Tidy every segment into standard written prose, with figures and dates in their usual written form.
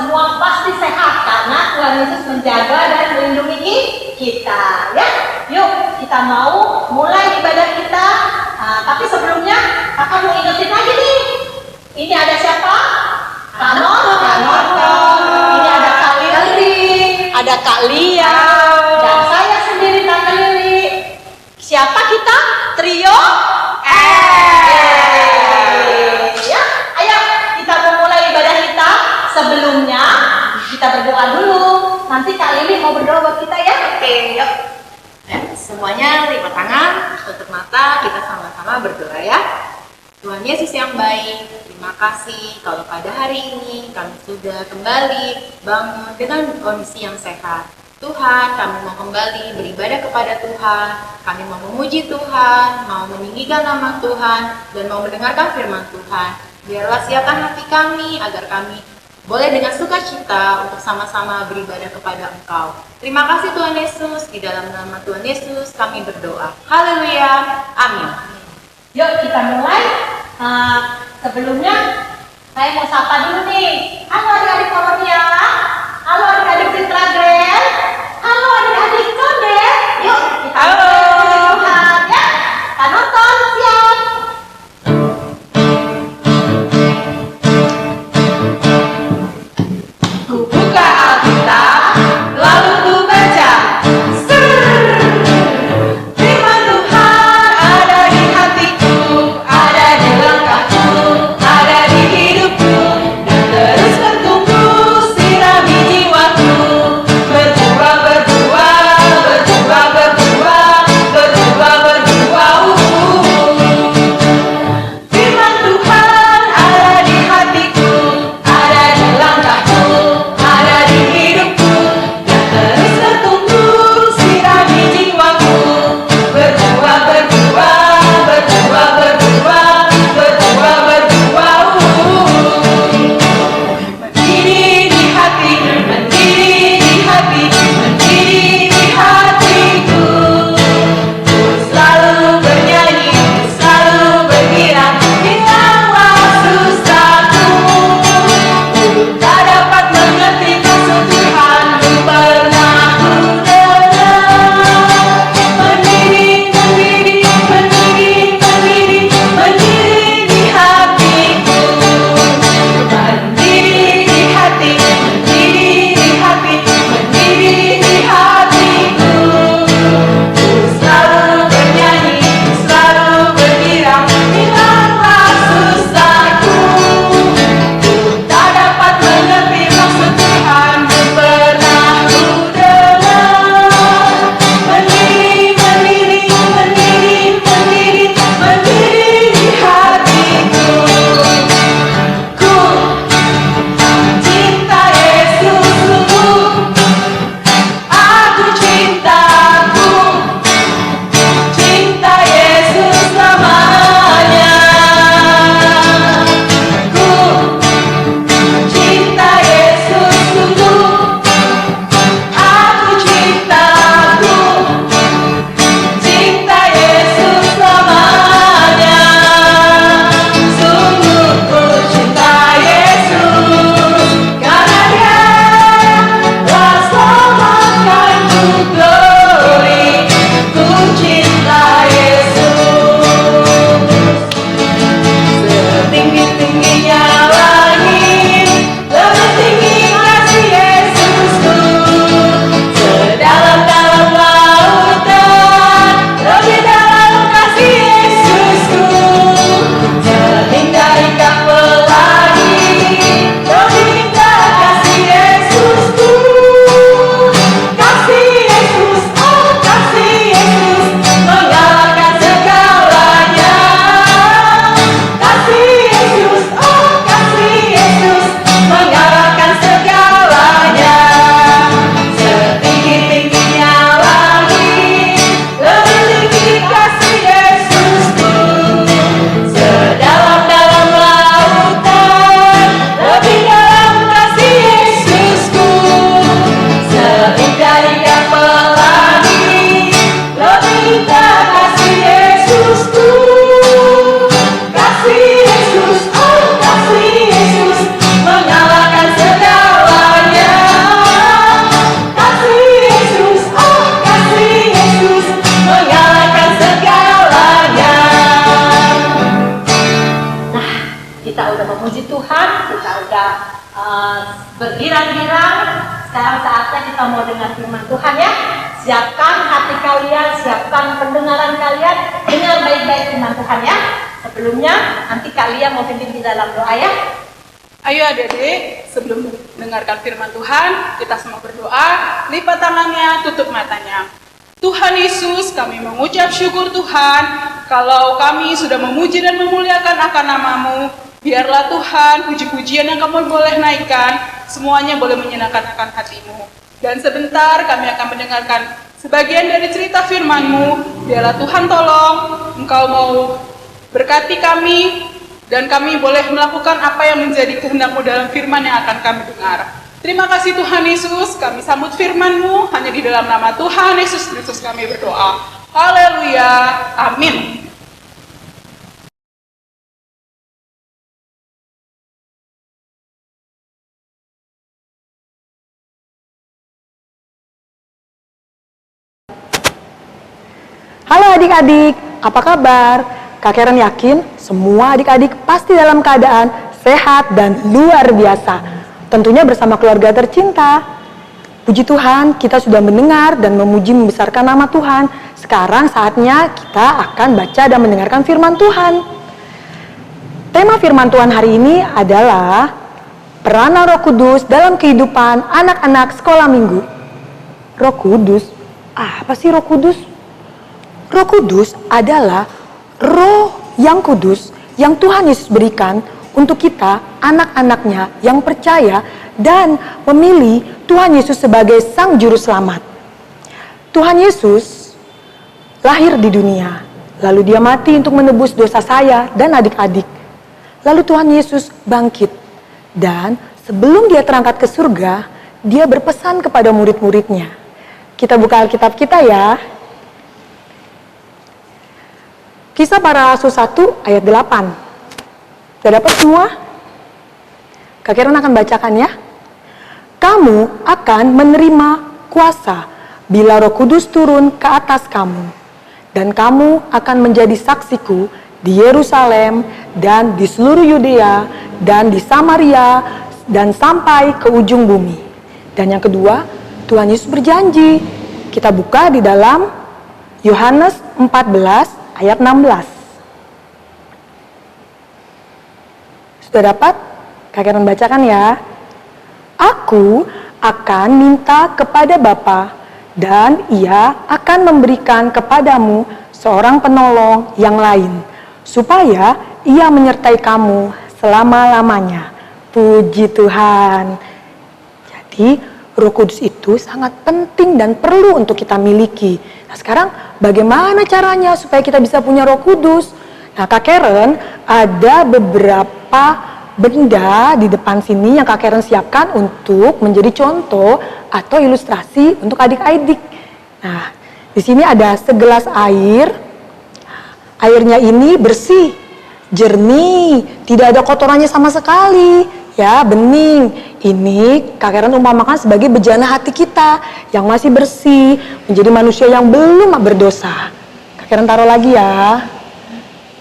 semua pasti sehat karena Tuhan Yesus menjaga dan melindungi kita. Ya, yuk kita mau mulai ibadah kita. Tapi sebelumnya kakak mau ingetin lagi nih. Ini ada siapa? Kak Norton. Ini ada Kak Lili, ada Kak Lia, dan saya sendiri Tante Lili. Siapa kita? Trio ya, ayo kita memulai ibadah kita. Sebelumnya kita berdoa dulu. Nanti Kak Lili mau berdoa buat kita ya. Oke, yuk. Semuanya lipat tangan, tutup mata, kita sama-sama berdoa ya. Tuhan Yesus yang baik, terima kasih kalau pada hari ini kami sudah kembali bangun dengan kondisi yang sehat. Tuhan, kami mau kembali beribadah kepada Tuhan, kami mau memuji Tuhan, mau meninggikan nama Tuhan, dan mau mendengarkan firman Tuhan. Biarlah siapkan hati kami agar kami boleh dengan sukacita untuk sama-sama beribadah kepada Engkau. Terima kasih Tuhan Yesus, di dalam nama Tuhan Yesus kami berdoa. Haleluya, amin. Yuk kita mulai. Sebelumnya saya mau sapa dulu nih. Halo adik-adik Kolonia. Halo adik-adik Citra Grand. Halo adik-adik Condet. Yuk kita Tuhan ya. Kita nonton siap. Ku buka Alkitab, lalu ku baca. Firman Tuhan ada di hatiku, ada di langkahku, ada di hidupku, dan terus bertumbuh sirap girang-girang, sekarang saatnya kita mau dengar firman Tuhan ya. Siapkan hati kalian, siapkan pendengaran kalian, dengar baik-baik firman Tuhan ya. Sebelumnya, nanti kalian mau pimpin di dalam doa ya. Ayo adik-adik, sebelum mendengarkan firman Tuhan, kita semua berdoa, lipat tangannya, tutup matanya. Tuhan Yesus, kami mengucap syukur Tuhan, kalau kami sudah memuji dan memuliakan akan nama-Mu, biarlah Tuhan, puji-pujian yang kami boleh naikkan, semuanya boleh menyenangkan akan hati-Mu. Dan sebentar kami akan mendengarkan sebagian dari cerita firman-Mu, biarlah Tuhan tolong, Engkau mau berkati kami, dan kami boleh melakukan apa yang menjadi kehendak-Mu dalam firman yang akan kami dengar. Terima kasih Tuhan Yesus, kami sambut firman-Mu, hanya di dalam nama Tuhan Yesus Kristus kami berdoa. Haleluya, amin. Halo adik-adik, apa kabar? Kak Karen yakin semua adik-adik pasti dalam keadaan sehat dan luar biasa. Tentunya bersama keluarga tercinta. Puji Tuhan, kita sudah mendengar dan memuji membesarkan nama Tuhan. Sekarang saatnya kita akan baca dan mendengarkan firman Tuhan. Tema firman Tuhan hari ini adalah peranan Roh Kudus dalam kehidupan anak-anak sekolah minggu. Roh Kudus? Apa sih Roh Kudus? Roh Kudus adalah Roh yang kudus yang Tuhan Yesus berikan untuk kita, anak-anaknya yang percaya dan memilih Tuhan Yesus sebagai Sang Juru Selamat. Tuhan Yesus lahir di dunia, lalu Dia mati untuk menebus dosa saya dan adik-adik. Lalu Tuhan Yesus bangkit, dan sebelum Dia terangkat ke surga, Dia berpesan kepada murid-muridnya. Kita buka Alkitab kita ya. Kisah Para Rasul 1 ayat 8. Sudah dapat semua? Kak Karen akan bacakan ya. Kamu akan menerima kuasa bila Roh Kudus turun ke atas kamu. Dan kamu akan menjadi saksiku di Yerusalem dan di seluruh Yudea dan di Samaria dan sampai ke ujung bumi. Dan yang kedua, Tuhan Yesus berjanji. Kita buka di dalam Yohanes 14 ayat 16. Sudah dapat? Kak Karen bacakan ya. Aku akan minta kepada Bapa, dan Ia akan memberikan kepadamu seorang penolong yang lain, supaya Ia menyertai kamu selama-lamanya. Puji Tuhan. Jadi, Roh Kudus itu sangat penting dan perlu untuk kita miliki. Nah, sekarang bagaimana caranya supaya kita bisa punya Roh Kudus? Nah, Kak Karen ada beberapa benda di depan sini yang Kak Karen siapkan untuk menjadi contoh atau ilustrasi untuk adik-adik. Nah, di sini ada segelas air. Airnya ini bersih, jernih, tidak ada kotorannya sama sekali. Ya, bening. Ini Kak Karen umpamakan sebagai bejana hati kita yang masih bersih, menjadi manusia yang belum berdosa. Kak Karen taruh lagi ya.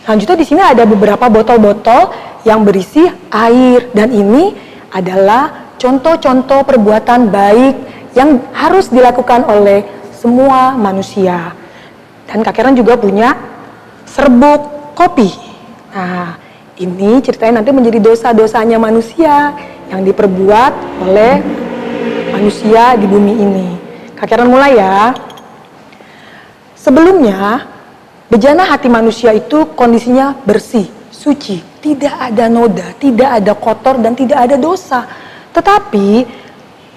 Selanjutnya di sini ada beberapa botol-botol yang berisi air, dan ini adalah contoh-contoh perbuatan baik yang harus dilakukan oleh semua manusia. Dan Kak Karen juga punya serbuk kopi. Nah, ini ceritanya nanti menjadi dosa-dosanya manusia yang diperbuat oleh manusia di bumi ini. Kak Karen mulai ya. Sebelumnya, bejana hati manusia itu kondisinya bersih, suci, tidak ada noda, tidak ada kotor, dan tidak ada dosa. Tetapi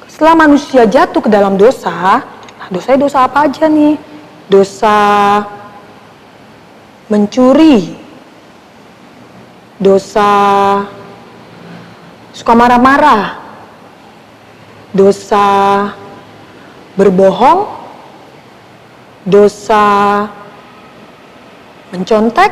setelah manusia jatuh ke dalam dosa, nah dosanya dosa apa aja nih? Dosa mencuri, dosa suka marah-marah, dosa berbohong, dosa mencontek,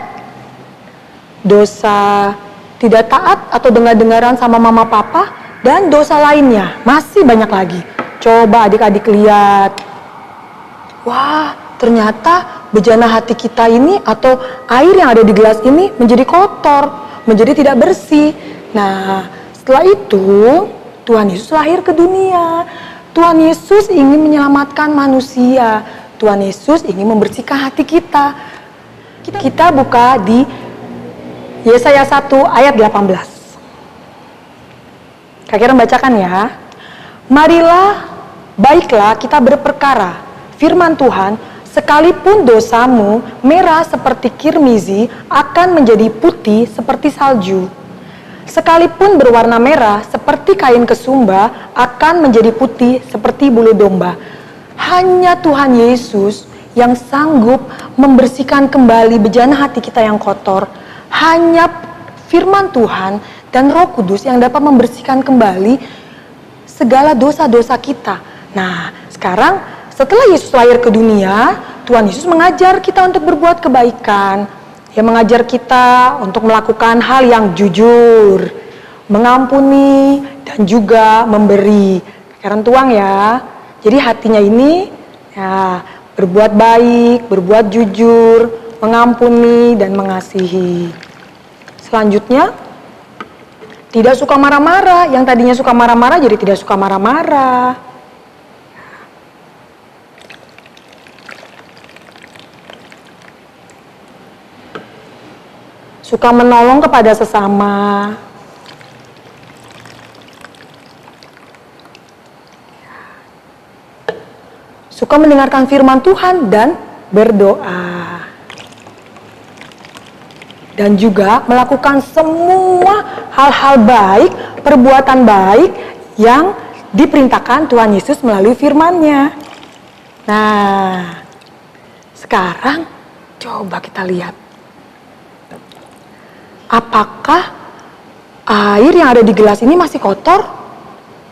dosa tidak taat atau dengar-dengaran sama mama papa, dan dosa lainnya. Masih banyak lagi. Coba adik-adik lihat. Wah, ternyata bejana hati kita ini atau air yang ada di gelas ini menjadi kotor, menjadi tidak bersih. Nah, setelah itu Tuhan Yesus lahir ke dunia. Tuhan Yesus ingin menyelamatkan manusia. Tuhan Yesus ingin membersihkan hati kita. Kita buka di Yesaya 1 ayat 18. Kak Karen bacakan ya. Marilah, baiklah kita berperkara. Firman Tuhan, sekalipun dosamu merah seperti kirmizi akan menjadi putih seperti salju. Sekalipun berwarna merah seperti kain kesumba akan menjadi putih seperti bulu domba. Hanya Tuhan Yesus yang sanggup membersihkan kembali bejana hati kita yang kotor. Hanya firman Tuhan dan Roh Kudus yang dapat membersihkan kembali segala dosa-dosa kita. Nah, sekarang setelah Yesus lahir ke dunia, Tuhan Yesus mengajar kita untuk berbuat kebaikan. Dia mengajar kita untuk melakukan hal yang jujur, mengampuni, dan juga memberi. Karen tuang ya. Jadi hatinya ini ya, berbuat baik, berbuat jujur, mengampuni, dan mengasihi. Selanjutnya, tidak suka marah-marah. Yang tadinya suka marah-marah jadi tidak suka marah-marah. Suka menolong kepada sesama. Suka mendengarkan firman Tuhan dan berdoa. Dan juga melakukan semua hal-hal baik, perbuatan baik yang diperintahkan Tuhan Yesus melalui firman-Nya. Nah, sekarang coba kita lihat. Apakah air yang ada di gelas ini masih kotor?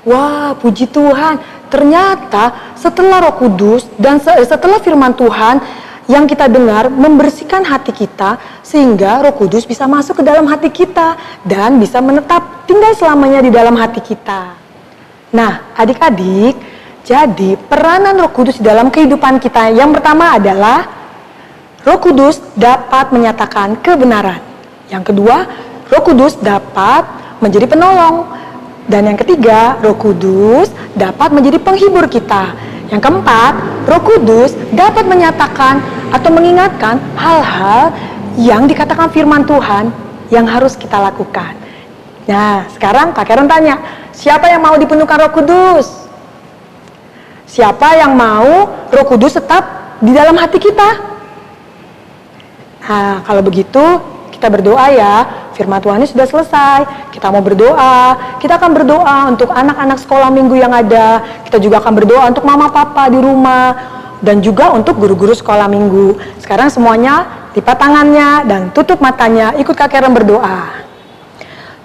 Wah, puji Tuhan. Ternyata setelah Roh Kudus dan setelah firman Tuhan yang kita dengar membersihkan hati kita, sehingga Roh Kudus bisa masuk ke dalam hati kita dan bisa menetap tinggal selamanya di dalam hati kita. Nah, adik-adik, jadi peranan Roh Kudus di dalam kehidupan kita yang pertama adalah Roh Kudus dapat menyatakan kebenaran. Yang kedua, Roh Kudus dapat menjadi penolong. Dan yang ketiga, Roh Kudus dapat menjadi penghibur kita. Yang keempat, Roh Kudus dapat menyatakan atau mengingatkan hal-hal yang dikatakan firman Tuhan yang harus kita lakukan. Nah, sekarang Kak Karen tanya, siapa yang mau dipenuhkan Roh Kudus? Siapa yang mau Roh Kudus tetap di dalam hati kita? Nah, kalau begitu kita berdoa ya. Firman Tuhan ini sudah selesai. Kita mau berdoa. Kita akan berdoa untuk anak-anak sekolah minggu yang ada. Kita juga akan berdoa untuk mama papa di rumah. Dan juga untuk guru-guru sekolah minggu. Sekarang semuanya lipat tangannya dan tutup matanya. Ikut Kak Karen berdoa.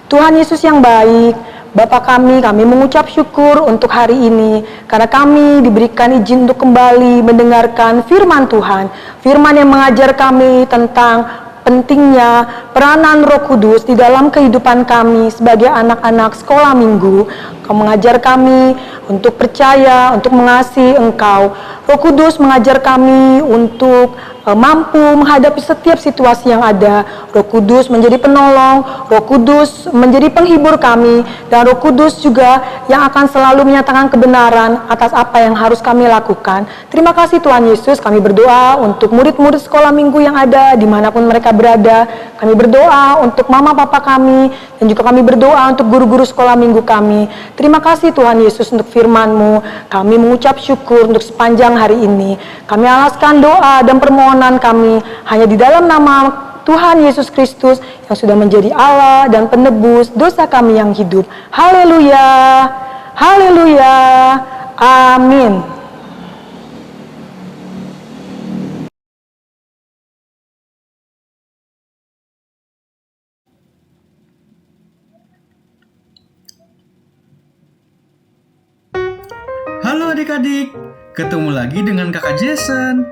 Tuhan Yesus yang baik, Bapa kami mengucap syukur untuk hari ini. Karena kami diberikan izin untuk kembali mendengarkan firman Tuhan. Firman yang mengajar kami tentang pentingnya peranan Roh Kudus di dalam kehidupan kami sebagai anak-anak sekolah minggu. Kau mengajar kami untuk percaya, untuk mengasihi Engkau. Roh Kudus mengajar kami untuk mampu menghadapi setiap situasi yang ada. Roh Kudus menjadi penolong, Roh Kudus menjadi penghibur kami, dan Roh Kudus juga yang akan selalu menyatakan kebenaran atas apa yang harus kami lakukan. Terima kasih Tuhan Yesus, kami berdoa untuk murid-murid sekolah minggu yang ada dimanapun mereka berada. Kami berdoa untuk mama papa kami, dan juga kami berdoa untuk guru-guru sekolah minggu kami. Terima kasih Tuhan Yesus untuk firman-Mu. Kami mengucap syukur untuk sepanjang hari ini. Kami alaskan doa dan permohonan kami hanya di dalam nama Tuhan Yesus Kristus yang sudah menjadi Allah dan penebus dosa kami yang hidup. Haleluya, haleluya, amin. Halo adik-adik, ketemu lagi dengan kakak Jason.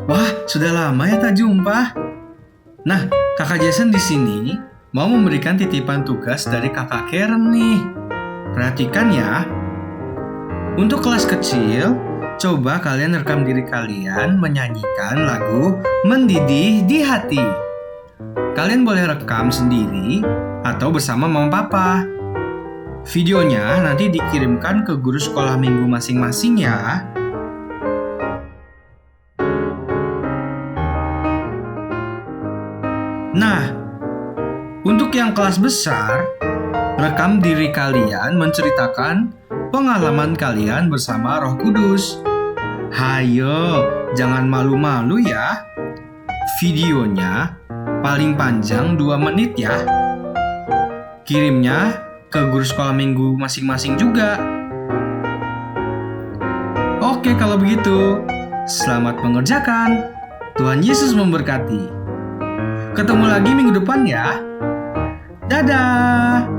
Wah, sudah lama ya tak jumpa. Nah, kakak Jason di sini mau memberikan titipan tugas dari kakak Karen nih. Perhatikan ya. Untuk kelas kecil, coba kalian rekam diri kalian menyanyikan lagu Mendidih di Hati. Kalian boleh rekam sendiri atau bersama mama papa. Videonya nanti dikirimkan ke guru sekolah minggu masing-masing ya. Nah, untuk yang kelas besar, rekam diri kalian menceritakan pengalaman kalian bersama Roh Kudus. Hayo, jangan malu-malu ya. Videonya paling panjang 2 menit ya. Kirimnya ke guru sekolah minggu masing-masing juga. Oke, kalau begitu, selamat mengerjakan. Tuhan Yesus memberkati. Ketemu lagi minggu depan ya. Dadah.